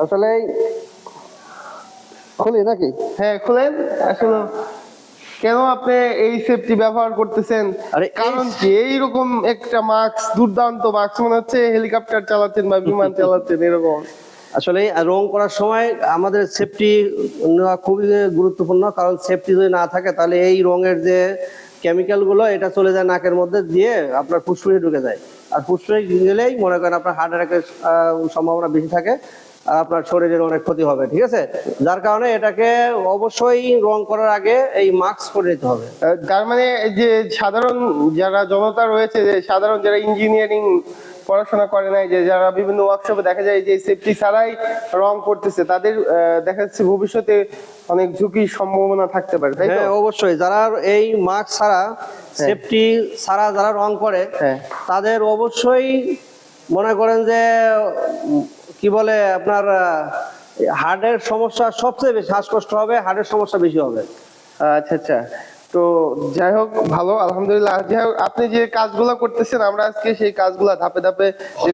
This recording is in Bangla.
আসলে খুলি নাকি? হ্যাঁ খুলেন। আসলে কেন আপনি এই সেফটি ব্যবহার করতেছেন, আরে কারণ কি? এইরকম একটা মাস্ক, দুর্দান্ত মাস্ক, মনে হচ্ছে হেলিকপ্টার চালাচ্ছেন বা বিমান চালাচ্ছেন এরকম। আসলে রং করার সময় আমাদের সেফটি নেওয়া খুবই গুরুত্বপূর্ণ, কারণ সেফটি যদি না থাকে তাহলে এই রঙের যে কেমিক্যাল গুলো এটা চলে যায় নাকের মধ্যে দিয়ে আপনার ফুসফুসে ঢুকে যায়, আর ফুসফুসে গেলেই মনে করেন আপনার হার্ট অ্যাটাকের সম্ভাবনা বেশি থাকে, আর আপনার শরীরের অনেক ক্ষতি হবে। ঠিক আছে, যার কারণে এটাকে অবশ্যই রং করার আগে এই মাস্ক পরে নিতে হবে। তার মানে এই যে সাধারণ যারা জনতা রয়েছে, যে সাধারণ যারা ইঞ্জিনিয়ারিং পড়াশোনা করে নাই, যে যারা বিভিন্ন ওয়ার্কশপে দেখা যায় যে সেফটি ছাড়াই রং করতেছে, তাদের দেখা যাচ্ছে ভবিষ্যতে অনেক ঝুঁকির সম্ভাবনা থাকতে পারে, তাই তো? হ্যাঁ অবশ্যই, যারা এই মাস্ক ছাড়া সেফটি ছাড়া যারা রং করে হ্যাঁ। তাদের অবশ্যই মনে করেন যে কি বলে আপনার হার্টের সমস্যা সবচেয়ে বেশি, শ্বাসকষ্ট হবে, হার্টের সমস্যা বেশি হবে। আচ্ছা আচ্ছা। তো যাই হোক, ভালো, আলহামদুলিল্লাহ। যাই হোক, আপনি যে কাজগুলো করতেছেন, আমরা আজকে সেই কাজগুলা ধাপে ধাপে